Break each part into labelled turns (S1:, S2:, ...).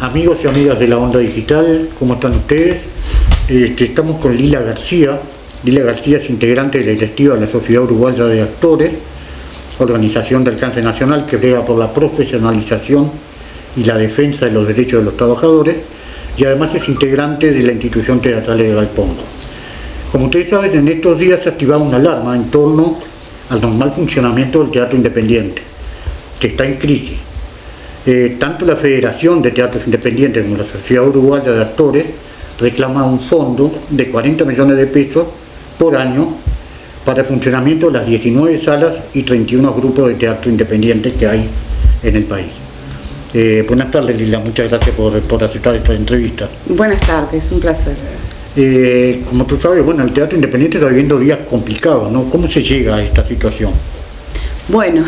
S1: Amigos y amigas de la Onda Digital, ¿cómo están ustedes? Estamos con Lila García. Lila García es integrante de la directiva de la Sociedad Uruguaya de Actores, organización de alcance nacional que brega por la profesionalización y la defensa de los derechos de los trabajadores, y además es integrante de la institución teatral de Galpón. Como ustedes saben, en estos días se ha activado una alarma en torno al normal funcionamiento del teatro independiente, que está en crisis. Tanto la Federación de Teatros Independientes como la Sociedad Uruguaya de Actores reclama un fondo de 40 millones de pesos por año para el funcionamiento de las 19 salas y 31 grupos de teatro independiente que hay en el país. Buenas tardes, Lila, muchas gracias por aceptar esta entrevista.
S2: Buenas tardes, un placer.
S1: Como tú sabes, bueno, el teatro independiente está viviendo días complicados, ¿no? ¿Cómo se llega a esta situación?
S2: Bueno,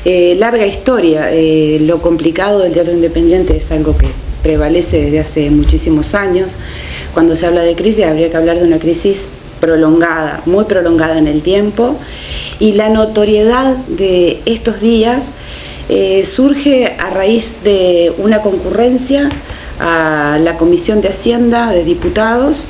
S2: larga historia. Lo complicado del teatro independiente es algo que prevalece desde hace muchísimos años. Cuando se habla de crisis, habría que hablar de una crisis prolongada, muy prolongada en el tiempo, y la notoriedad de estos días surge a raíz de una concurrencia a la Comisión de Hacienda de Diputados,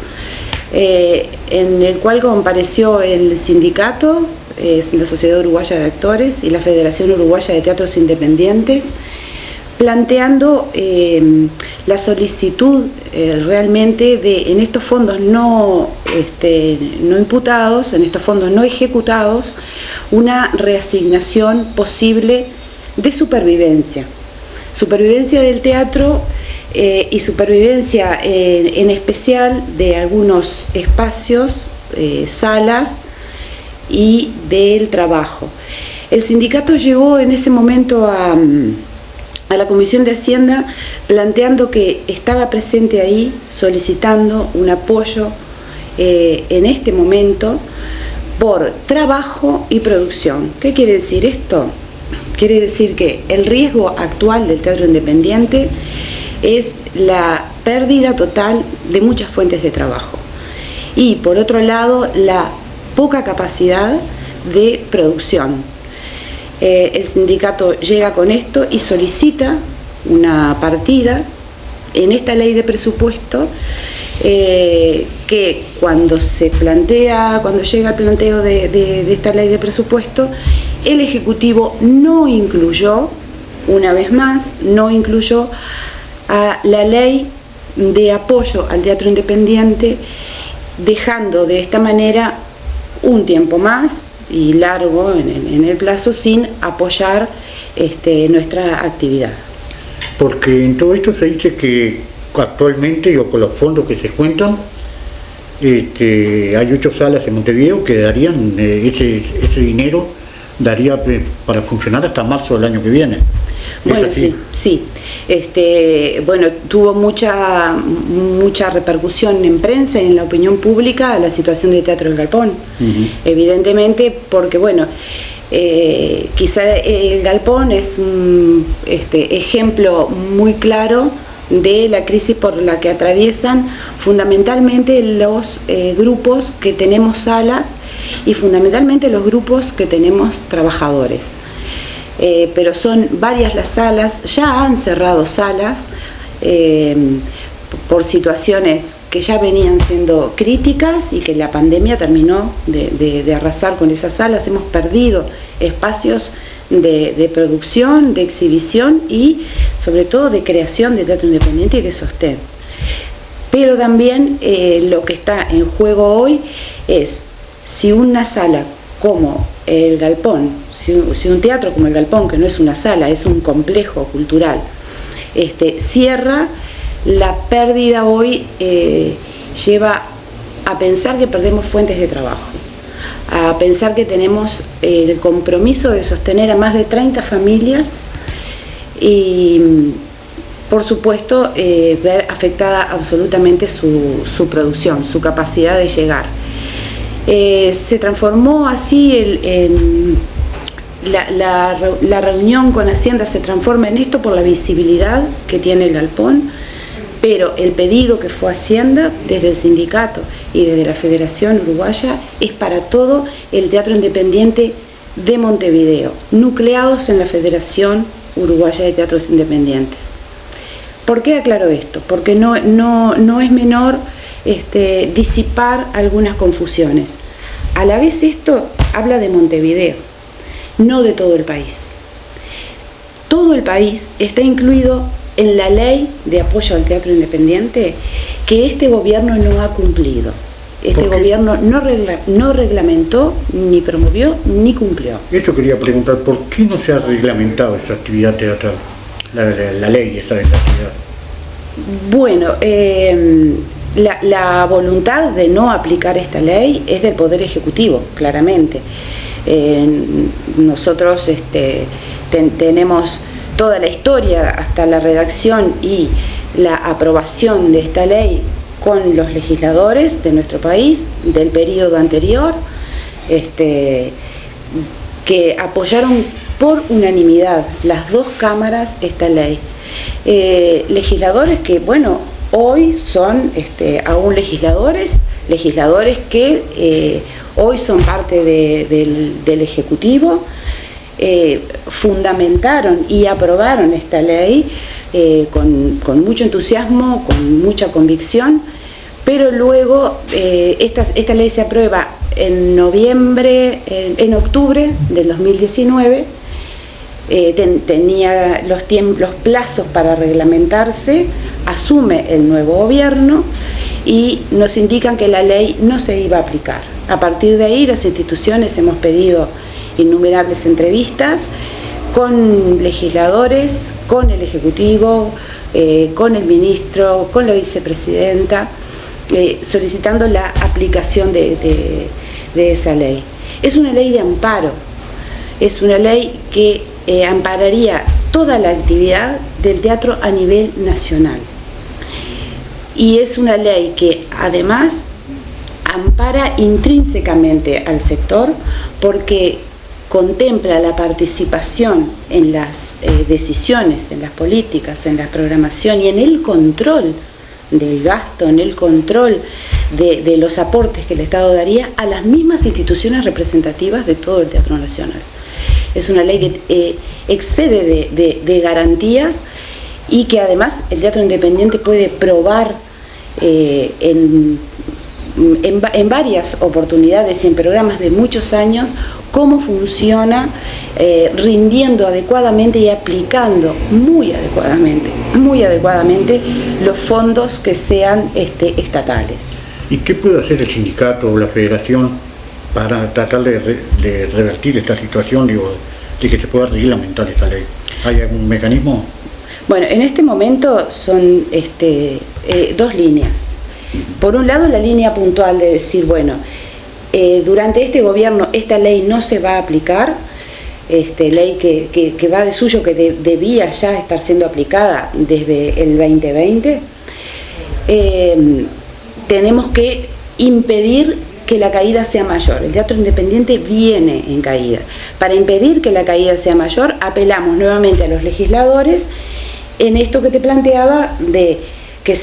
S2: en el cual compareció el sindicato, la Sociedad Uruguaya de Actores y la Federación Uruguaya de Teatros Independientes, planteando la solicitud realmente de, en estos fondos no imputados, en estos fondos no ejecutados, una reasignación posible de supervivencia del teatro y supervivencia en especial de algunos espacios, salas y del trabajo. El sindicato llegó en ese momento a la Comisión de Hacienda planteando que estaba presente ahí, solicitando un apoyo en este momento por trabajo y producción. ¿Qué quiere decir esto? Quiere decir que el riesgo actual del teatro independiente es la pérdida total de muchas fuentes de trabajo y, por otro lado, la poca capacidad de producción. El sindicato llega con esto y solicita una partida en esta ley de presupuesto que cuando llega el planteo de esta ley de presupuesto, el Ejecutivo no incluyó, una vez más, a la ley de apoyo al teatro independiente, dejando de esta manera un tiempo más y largo en el plazo sin apoyar nuestra actividad.
S1: Porque en todo esto se dice que actualmente, o con los fondos que se cuentan, hay 8 salas en Montevideo que darían ese dinero daría para funcionar hasta marzo del año que viene.
S2: Bueno, sí. Bueno, tuvo mucha repercusión en prensa y en la opinión pública la situación de Teatro del Galpón. Evidentemente, porque bueno, quizá el Galpón es un ejemplo muy claro de la crisis por la que atraviesan fundamentalmente los grupos que tenemos salas y fundamentalmente los grupos que tenemos trabajadores. Pero son varias las salas, ya han cerrado salas por situaciones que ya venían siendo críticas y que la pandemia terminó de arrasar con esas salas. Hemos perdido espacios de producción, de exhibición y sobre todo de creación de teatro independiente y de sostén. Pero también lo que está en juego hoy es si una sala como el Galpón, si un teatro como el Galpón, que no es una sala, es un complejo cultural, cierra, la pérdida hoy lleva a pensar que perdemos fuentes de trabajo, a pensar que tenemos el compromiso de sostener a más de 30 familias y, por supuesto, ver afectada absolutamente su producción, su capacidad de llegar. Se transformó así la reunión con Hacienda se transforma en esto por la visibilidad que tiene el Galpón, pero el pedido que fue a Hacienda desde el sindicato y desde la Federación Uruguaya es para todo el teatro independiente de Montevideo, nucleados en la Federación Uruguaya de Teatros Independientes. ¿Por qué aclaro esto? Porque no es menor disipar algunas confusiones. A la vez esto habla de Montevideo, no de todo el país. Todo el país está incluido en la ley de apoyo al teatro independiente que este gobierno no ha cumplido. Este gobierno no reglamentó, ni promovió, ni cumplió.
S1: Eso quería preguntar, ¿por qué no se ha reglamentado esta actividad teatral? La ley esa de la actividad.
S2: Bueno, la voluntad de no aplicar esta ley es del Poder Ejecutivo, claramente. Nosotros tenemos toda la historia hasta la redacción y la aprobación de esta ley con los legisladores de nuestro país del periodo anterior, que apoyaron por unanimidad las dos cámaras esta ley. Legisladores que, bueno, hoy son aún legisladores que hoy son parte del Ejecutivo, fundamentaron y aprobaron esta ley con mucho entusiasmo, con mucha convicción, pero luego esta ley se aprueba en octubre del 2019, tenía los plazos para reglamentarse, asume el nuevo gobierno y nos indican que la ley no se iba a aplicar. A partir de ahí las instituciones hemos pedido innumerables entrevistas con legisladores, con el Ejecutivo, con el ministro, con la vicepresidenta, solicitando la aplicación de esa ley. Es una ley de amparo, es una ley que ampararía toda la actividad del teatro a nivel nacional. Y es una ley que además ampara intrínsecamente al sector porque contempla la participación en las decisiones, en las políticas, en la programación y en el control del gasto, en el control de los aportes que el Estado daría a las mismas instituciones representativas de todo el Teatro Nacional. Es una ley que excede de garantías y que además el teatro independiente puede probar en varias oportunidades y en programas de muchos años cómo funciona, rindiendo adecuadamente y aplicando muy adecuadamente los fondos que sean estatales.
S1: ¿Y qué puede hacer el sindicato o la federación para tratar de revertir esta situación, de que se pueda reglamentar esta ley? ¿Hay algún mecanismo?
S2: Bueno, en este momento son dos líneas. Por un lado, la línea puntual de decir, bueno, durante este gobierno esta ley no se va a aplicar, ley que va de suyo, que debía ya estar siendo aplicada desde el 2020. Tenemos que impedir que la caída sea mayor. El teatro independiente viene en caída. Para impedir que la caída sea mayor, apelamos nuevamente a los legisladores en esto que te planteaba de que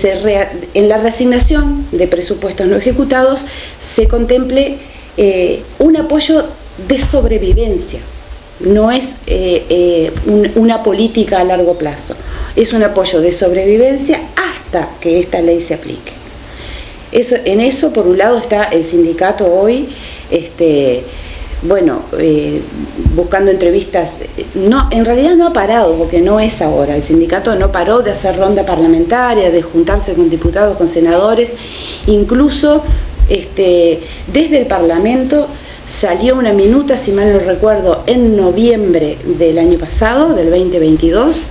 S2: en la reasignación de presupuestos no ejecutados se contemple un apoyo de sobrevivencia. No es una política a largo plazo, es un apoyo de sobrevivencia hasta que esta ley se aplique. En eso, por un lado, está el sindicato hoy, buscando entrevistas. No, en realidad no ha parado, porque no es ahora. El sindicato no paró de hacer ronda parlamentaria, de juntarse con diputados, con senadores. Incluso desde el Parlamento salió una minuta, si mal no recuerdo, en noviembre del año pasado, del 2022,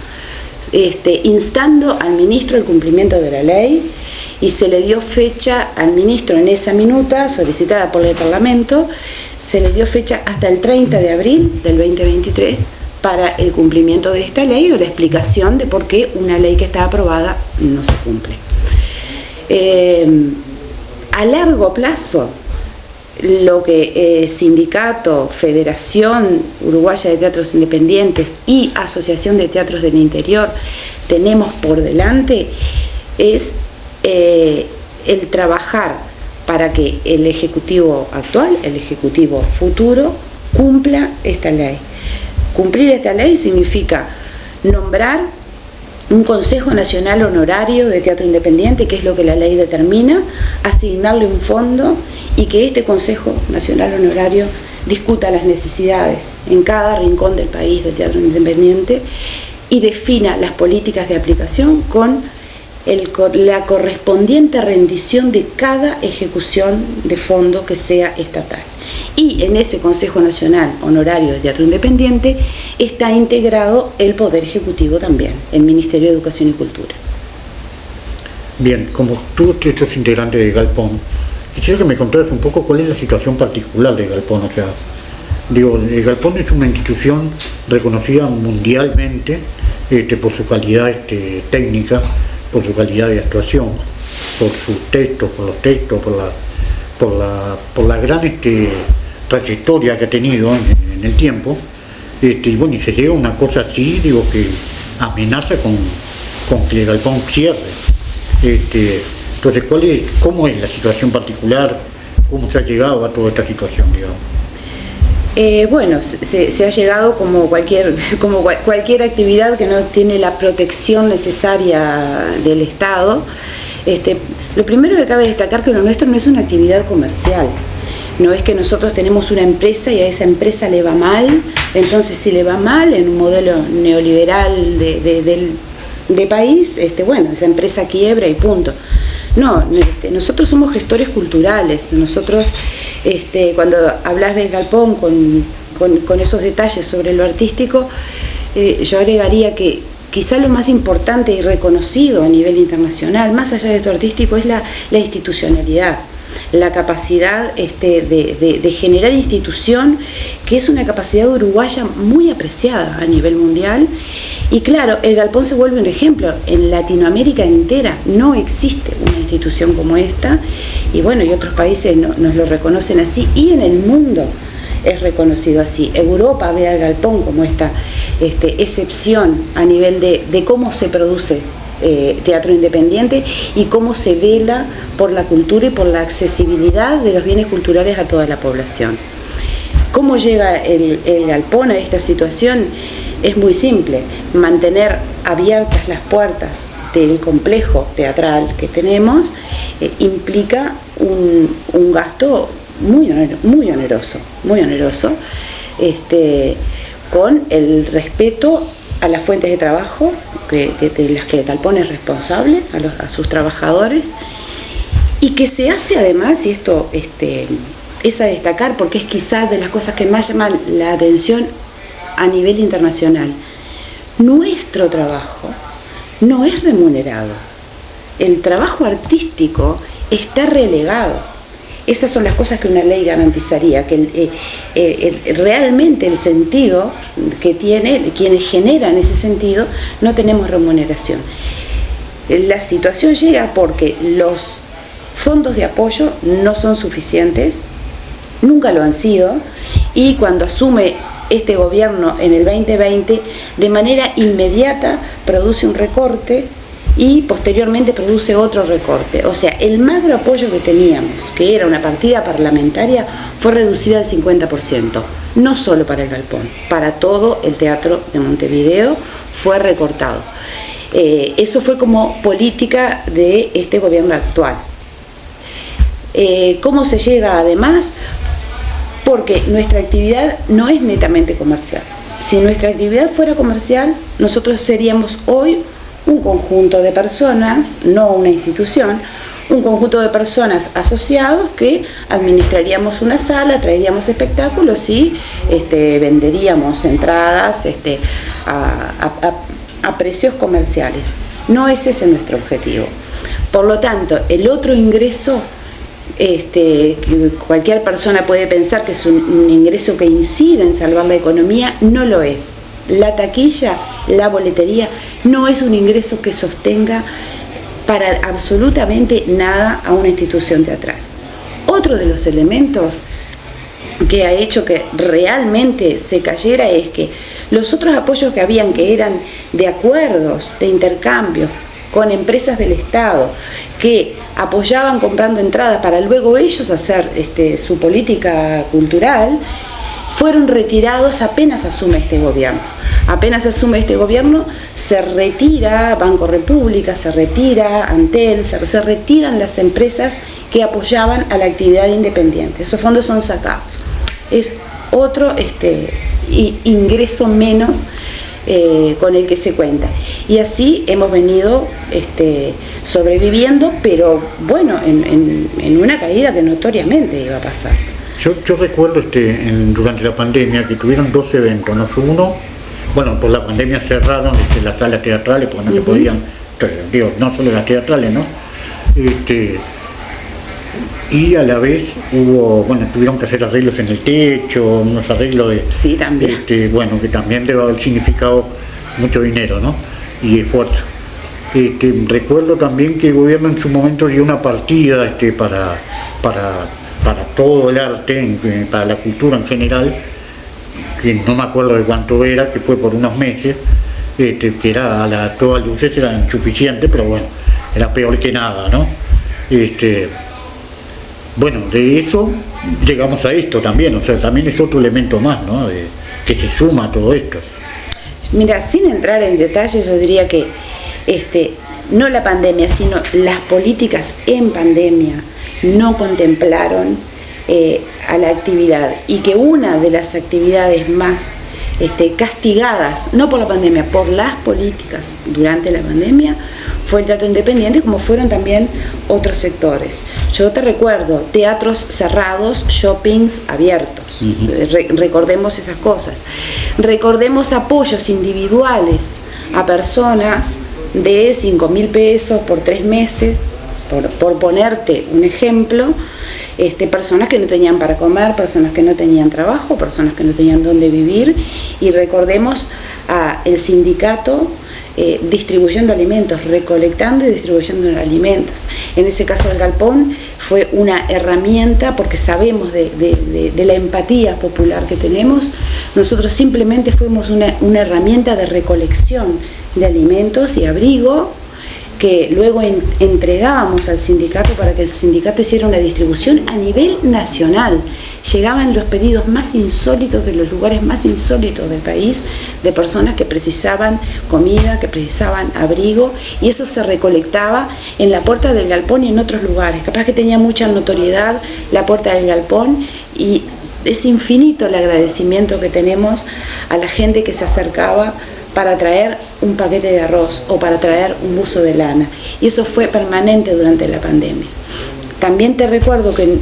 S2: instando al ministro el cumplimiento de la ley, y se le dio fecha al ministro en esa minuta solicitada por el Parlamento, se le dio fecha hasta el 30 de abril del 2023 para el cumplimiento de esta ley o la explicación de por qué una ley que está aprobada no se cumple. A largo plazo, lo que Sindicato, Federación Uruguaya de Teatros Independientes y Asociación de Teatros del Interior tenemos por delante es el trabajar para que el Ejecutivo actual, el Ejecutivo futuro, cumpla esta ley. Cumplir esta ley significa nombrar un Consejo Nacional Honorario de Teatro Independiente, que es lo que la ley determina, asignarle un fondo y que este Consejo Nacional Honorario discuta las necesidades en cada rincón del país del teatro independiente y defina las políticas de aplicación con la correspondiente rendición de cada ejecución de fondo que sea estatal. Y en ese Consejo Nacional Honorario de Teatro Independiente está integrado el Poder Ejecutivo también, el Ministerio de Educación y Cultura.
S1: Bien, como tú sos integrante de Galpón, quisiera que me contaras un poco cuál es la situación particular de Galpón. O sea, digo, Galpón es una institución reconocida mundialmente por su calidad técnica, por su calidad de actuación, por sus textos, por los textos, por la gran trayectoria que ha tenido en el tiempo, y bueno, y se llega a una cosa así, digo, que amenaza con que Galpón cierre. Entonces, ¿cómo es la situación particular? ¿Cómo se ha llegado a toda esta situación, digamos?
S2: Bueno, se ha llegado como cualquier actividad que no tiene la protección necesaria del Estado. Lo primero que cabe destacar que lo nuestro no es una actividad comercial. No es que nosotros tenemos una empresa y a esa empresa le va mal, entonces si le va mal en un modelo neoliberal de país, bueno, esa empresa quiebra y punto. No, nosotros somos gestores culturales. Nosotros, cuando hablas del Galpón con esos detalles sobre lo artístico, yo agregaría que quizá lo más importante y reconocido a nivel internacional, más allá de esto artístico, es la institucionalidad, la capacidad de generar institución, que es una capacidad uruguaya muy apreciada a nivel mundial. Y claro, el Galpón se vuelve un ejemplo. En Latinoamérica entera no existe una institución como esta, y bueno, y otros países nos lo reconocen así, y en el mundo es reconocido así. Europa ve al Galpón como esta excepción a nivel de cómo se produce teatro independiente y cómo se vela por la cultura y por la accesibilidad de los bienes culturales a toda la población. ¿Cómo llega el Galpón a esta situación? Es muy simple: mantener abiertas las puertas del complejo teatral que tenemos implica un gasto muy oneroso, con el respeto a las fuentes de trabajo de las que el Galpón es responsable, a sus trabajadores, y que se hace además, y esto es a destacar porque es quizás de las cosas que más llaman la atención a nivel internacional, nuestro trabajo no es remunerado. El trabajo artístico está relegado. Esas son las cosas que una ley garantizaría, que realmente el sentido que tiene, quienes generan ese sentido, no tenemos remuneración. La situación llega porque los fondos de apoyo no son suficientes, nunca lo han sido, y cuando asume este gobierno en el 2020, de manera inmediata produce un recorte y posteriormente produce otro recorte. O sea, el magro apoyo que teníamos, que era una partida parlamentaria, fue reducida al 50%, no solo para el Galpón, para todo el teatro de Montevideo fue recortado. Eso fue como política de este gobierno actual. ¿Cómo se llega además? Porque nuestra actividad no es netamente comercial. Si nuestra actividad fuera comercial, nosotros seríamos hoy un conjunto de personas, no una institución, un conjunto de personas asociados que administraríamos una sala, traeríamos espectáculos y venderíamos entradas a precios comerciales. No es ese nuestro objetivo. Por lo tanto, el otro ingreso, que cualquier persona puede pensar que es un ingreso que incide en salvar la economía, no lo es. La taquilla, la boletería, no es un ingreso que sostenga para absolutamente nada a una institución teatral. Otro de los elementos que ha hecho que realmente se cayera es que los otros apoyos que habían, que eran de acuerdos, de intercambios con empresas del Estado, que apoyaban comprando entradas para luego ellos hacer su política cultural, fueron retirados apenas asume este gobierno. Apenas asume este gobierno, se retira Banco República, se retira Antel, se retiran las empresas que apoyaban a la actividad independiente. Esos fondos son sacados. Es otro ingreso menos con el que se cuenta. Y así hemos venido sobreviviendo, pero bueno, en una caída que notoriamente iba a pasar.
S1: Yo recuerdo durante la pandemia que tuvieron 2 eventos, ¿no? Uno, bueno, por la pandemia cerraron las salas teatrales porque no se podían, no solo las teatrales, ¿no? Y a la vez tuvieron que hacer arreglos en el techo, unos arreglos de...
S2: Sí, también.
S1: Que también debe haber significado mucho dinero, ¿no? Y esfuerzo. Recuerdo también que el gobierno en su momento dio una partida para todo el arte, para la cultura en general, que no me acuerdo de cuánto era, que fue por unos meses, que era a todas luces era insuficiente, pero bueno, era peor que nada, ¿no? Bueno, de eso llegamos a esto también, o sea, también es otro elemento más, ¿no? Que se suma a todo esto.
S2: Mira, sin entrar en detalles, yo diría que no la pandemia, sino las políticas en pandemia no contemplaron a la actividad, y que una de las actividades más castigadas, no por la pandemia, por las políticas durante la pandemia, fue el teatro independiente, como fueron también otros sectores. Yo te recuerdo, teatros cerrados, shoppings abiertos. Recordemos esas cosas. Recordemos apoyos individuales a personas de 5.000 pesos por 3 meses, por ponerte un ejemplo. Personas que no tenían para comer, personas que no tenían trabajo, personas que no tenían dónde vivir, y recordemos al sindicato distribuyendo alimentos, recolectando y distribuyendo alimentos. En ese caso del galpón fue una herramienta, porque sabemos de la empatía popular que tenemos. Nosotros simplemente fuimos una herramienta de recolección de alimentos y abrigo, que luego entregábamos al sindicato para que el sindicato hiciera una distribución a nivel nacional. Llegaban los pedidos más insólitos de los lugares más insólitos del país, de personas que precisaban comida, que precisaban abrigo, y eso se recolectaba en la puerta del galpón y en otros lugares. Capaz que tenía mucha notoriedad la puerta del galpón, y es infinito el agradecimiento que tenemos a la gente que se acercaba para traer un paquete de arroz o para traer un buzo de lana, y eso fue permanente durante la pandemia. También te recuerdo que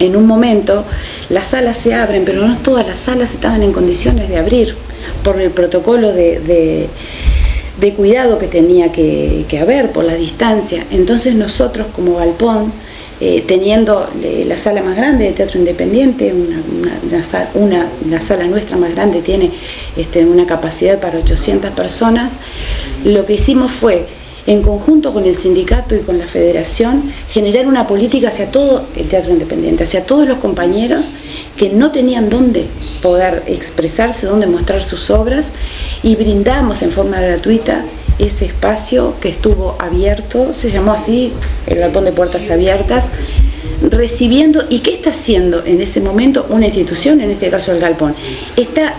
S2: en un momento las salas se abren, pero no todas las salas estaban en condiciones de abrir por el protocolo de cuidado que tenía que haber por la distancia. Entonces nosotros como galpón, teniendo la sala más grande de teatro independiente, la sala nuestra más grande tiene una capacidad para 800 personas, lo que hicimos fue, en conjunto con el sindicato y con la federación, generar una política hacia todo el teatro independiente, hacia todos los compañeros que no tenían dónde poder expresarse, dónde mostrar sus obras, y brindamos en forma gratuita ese espacio que estuvo abierto, se llamó así, el galpón de puertas abiertas, recibiendo. ¿Y qué está haciendo en ese momento una institución, en este caso el galpón? Está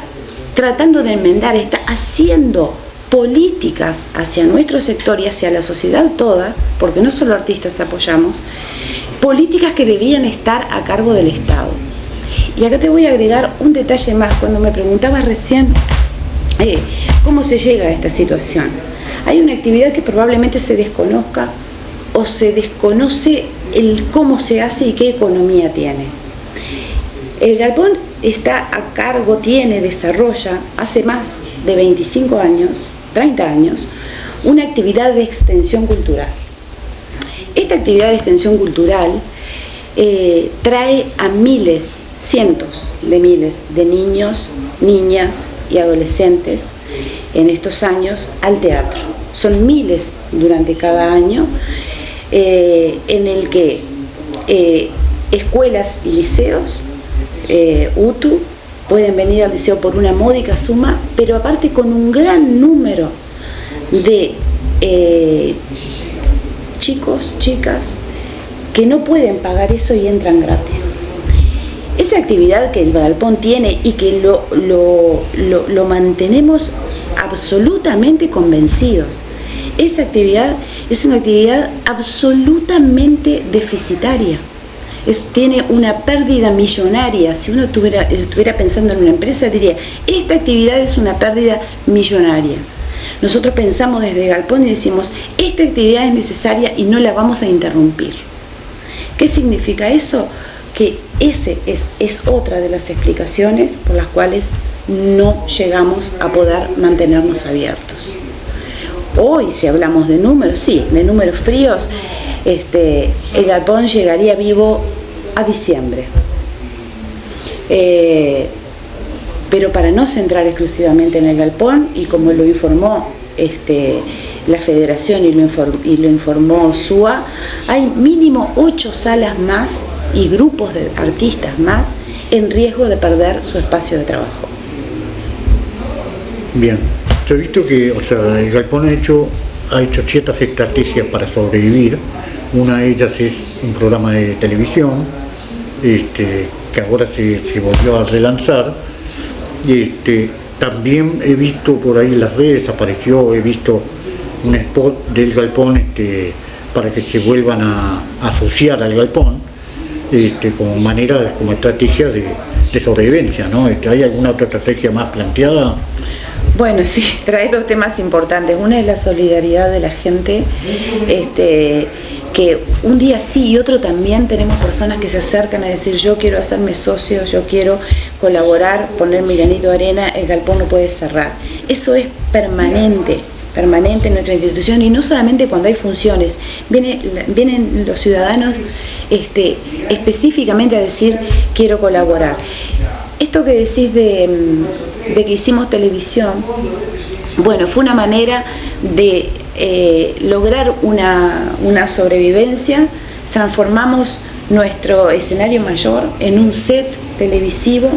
S2: tratando de enmendar, está haciendo políticas hacia nuestro sector y hacia la sociedad toda, porque no solo artistas apoyamos, políticas que debían estar a cargo del Estado. Y acá te voy a agregar un detalle más. Cuando me preguntabas recién cómo se llega a esta situación, hay una actividad que probablemente se desconozca o se desconoce el cómo se hace y qué economía tiene. El galpón está a cargo, desarrolla hace más de 25 años, 30 años, una actividad de extensión cultural. Esta actividad de extensión cultural trae a miles, cientos de miles de niños, niñas y adolescentes en estos años al teatro. Son miles durante cada año, en el que escuelas y liceos, UTU, pueden venir al liceo por una módica suma, pero aparte con un gran número de chicos, chicas, que no pueden pagar eso y entran gratis. esa actividad que el galpón tiene y que lo mantenemos absolutamente convencidos. Esa actividad es una actividad absolutamente deficitaria. Tiene una pérdida millonaria. Si uno estuviera pensando en una empresa, diría, esta actividad es una pérdida millonaria. Nosotros pensamos desde Galpón y decimos, esta actividad es necesaria y no la vamos a interrumpir. ¿Qué significa eso? Que ese es otra de las explicaciones por las cuales no llegamos a poder mantenernos abiertos. Hoy, si hablamos de números, sí, de números fríos, el galpón llegaría vivo a diciembre. Pero para no centrar exclusivamente en el galpón, y como lo informó la Federación y lo informó SUA, hay mínimo 8 salas más y grupos de artistas más en riesgo de perder su espacio de trabajo.
S1: Bien, yo he visto que el galpón ha hecho ciertas estrategias para sobrevivir. Una de ellas es un programa de televisión que ahora se volvió a relanzar. También he visto por ahí en las redes, he visto un spot del galpón para que se vuelvan a asociar al galpón como estrategia de sobrevivencia, ¿no? ¿Hay alguna otra estrategia más planteada?
S2: Bueno, sí, trae 2 temas importantes. Una es la solidaridad de la gente, que un día sí y otro también tenemos personas que se acercan a decir, yo quiero hacerme socio, yo quiero colaborar, poner mi granito de arena, el galpón no puede cerrar. Eso es permanente en nuestra institución, y no solamente cuando hay funciones, vienen los ciudadanos específicamente a decir, quiero colaborar. Esto que decís de que hicimos televisión, bueno, fue una manera de lograr una sobrevivencia. Transformamos nuestro escenario mayor en un set televisivo,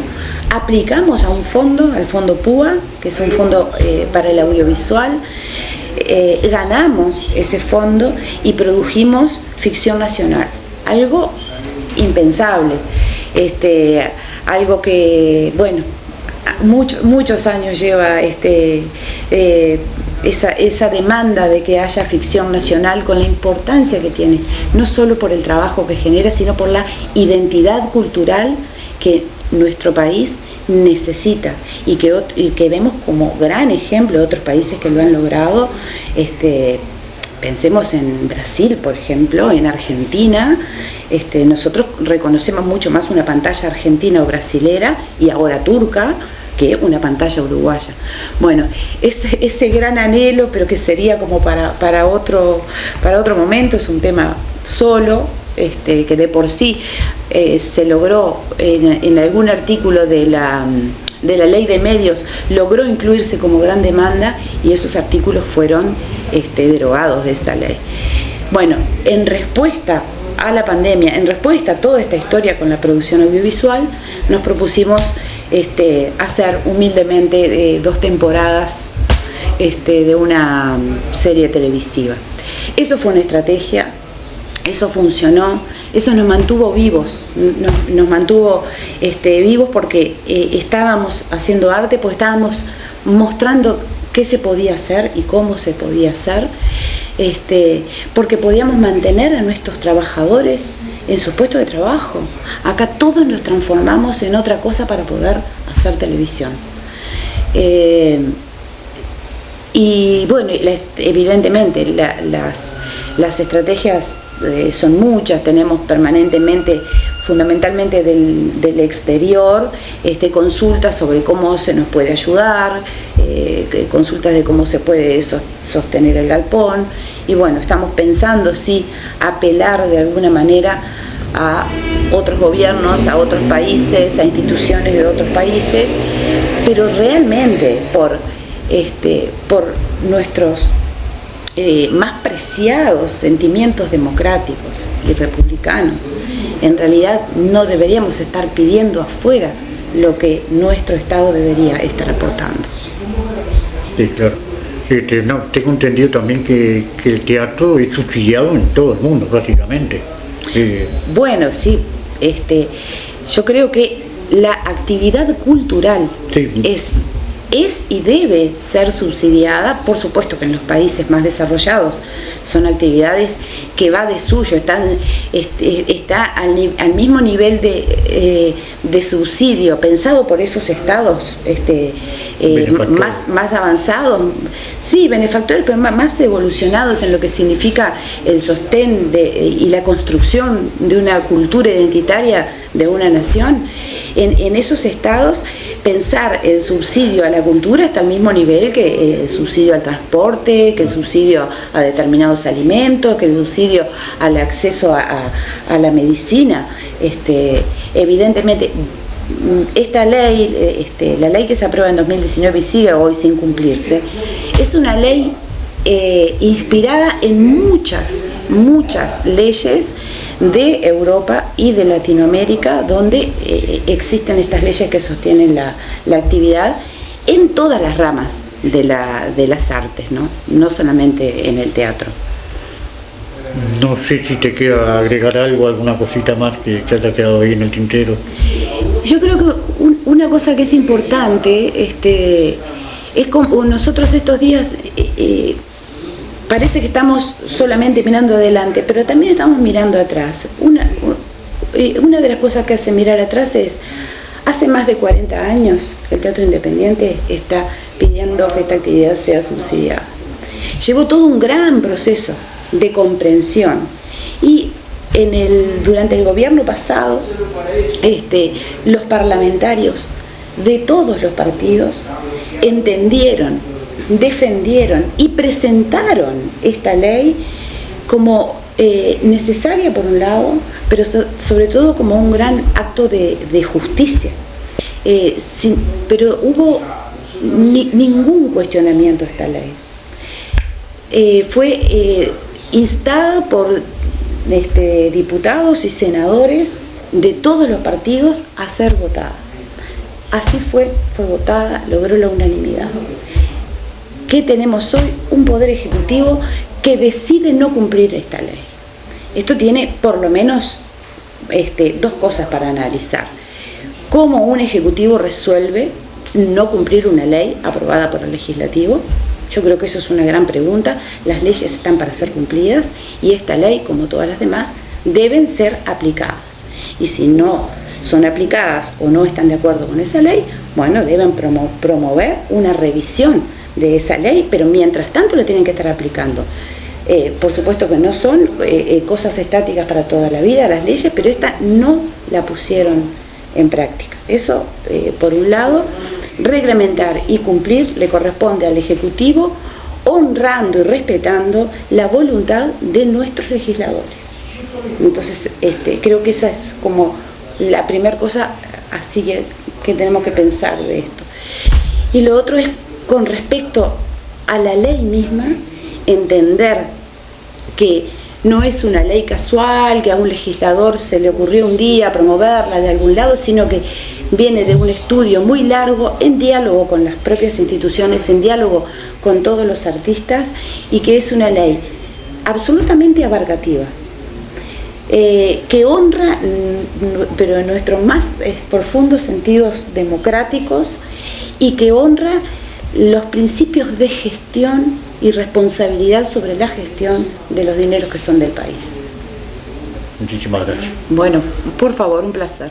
S2: aplicamos a un fondo, al fondo PUA, que es un fondo para el audiovisual, ganamos ese fondo y produjimos ficción nacional, algo impensable, algo que, bueno, muchos años lleva esa demanda de que haya ficción nacional, con la importancia que tiene, no solo por el trabajo que genera, sino por la identidad cultural que nuestro país necesita y que vemos como gran ejemplo de otros países que lo han logrado. Pensemos en Brasil, por ejemplo, en Argentina. Nosotros reconocemos mucho más una pantalla argentina o brasilera, y ahora turca, que una pantalla uruguaya. Bueno, ese gran anhelo, pero que sería como para otro momento, es un tema solo, que de por sí se logró en algún artículo de la ley de medios, logró incluirse como gran demanda, y esos artículos fueron derogados de esa ley. Bueno, en respuesta a la pandemia, en respuesta a toda esta historia con la producción audiovisual, nos propusimos hacer humildemente 2 temporadas de una serie televisiva. Eso fue una estrategia, eso funcionó, eso nos mantuvo vivos, nos mantuvo vivos porque estábamos haciendo arte, pues estábamos mostrando qué se podía hacer y cómo se podía hacer, porque podíamos mantener a nuestros trabajadores en sus puestos de trabajo. Acá todos nos transformamos en otra cosa para poder hacer televisión. Y bueno, evidentemente las estrategias son muchas. Tenemos permanentemente, fundamentalmente del exterior, consultas sobre cómo se nos puede ayudar, consultas de cómo se puede sostener el galpón, y bueno, estamos pensando si apelar de alguna manera a otros gobiernos, a otros países, a instituciones de otros países, pero realmente por nuestros más preciados sentimientos democráticos y republicanos. En realidad no deberíamos estar pidiendo afuera lo que nuestro Estado debería estar aportando.
S1: Sí, claro. Tengo entendido también que el teatro es subsidiado en todo el mundo, básicamente.
S2: Bueno, sí. Yo creo que la actividad cultural
S1: Sí.
S2: es y debe ser subsidiada. Por supuesto que en los países más desarrollados son actividades que va de suyo, está al mismo nivel de subsidio, pensado por esos estados más avanzados, sí, benefactores, pero más evolucionados en lo que significa el sostén y la construcción de una cultura identitaria de una nación. En esos estados, pensar el subsidio a la cultura está al mismo nivel que el subsidio al transporte, que el subsidio a determinados alimentos, que el subsidio al acceso a la medicina. Evidentemente, esta ley, la ley que se aprueba en 2019 y sigue hoy sin cumplirse, es una ley inspirada en muchas leyes de Europa y de Latinoamérica, donde existen estas leyes que sostienen la actividad en todas las ramas de las artes, no solamente en el teatro.
S1: No sé si te queda agregar algo, alguna cosita más que haya quedado ahí en el tintero.
S2: Yo creo que una cosa que es importante, es como nosotros estos días parece que estamos solamente mirando adelante, pero también estamos mirando atrás. Una de las cosas que hace mirar atrás es, hace más de 40 años el Teatro Independiente está pidiendo que esta actividad sea subsidiada. Llevó todo un gran proceso de comprensión y durante el gobierno pasado los parlamentarios de todos los partidos entendieron, defendieron y presentaron esta ley como necesaria por un lado, pero sobre todo como un gran acto de justicia. Pero hubo ningún cuestionamiento a esta ley. Fue instada por diputados y senadores de todos los partidos a ser votada. Así fue votada, logró la unanimidad. ¿Qué tenemos hoy? Un poder ejecutivo que decide no cumplir esta ley. Esto tiene por lo menos dos cosas para analizar. ¿Cómo un ejecutivo resuelve no cumplir una ley aprobada por el legislativo? Yo creo que eso es una gran pregunta. Las leyes están para ser cumplidas y esta ley, como todas las demás, deben ser aplicadas. Y si no son aplicadas o no están de acuerdo con esa ley, bueno, deben promover una revisión de esa ley, pero mientras tanto lo tienen que estar aplicando. Por supuesto que no son cosas estáticas para toda la vida las leyes, pero esta no la pusieron en práctica. Eso, por un lado, reglamentar y cumplir le corresponde al Ejecutivo, honrando y respetando la voluntad de nuestros legisladores. Entonces, creo que esa es como la primera cosa así que tenemos que pensar de esto. Y lo otro es, con respecto a la ley misma, entender que no es una ley casual, que a un legislador se le ocurrió un día promoverla de algún lado, sino que viene de un estudio muy largo, en diálogo con las propias instituciones, en diálogo con todos los artistas, y que es una ley absolutamente abarcativa, que honra, pero en nuestros más profundos sentidos democráticos, y que honra los principios de gestión y responsabilidad sobre la gestión de los dineros que son del país.
S1: Muchísimas gracias.
S2: Bueno, por favor, un placer.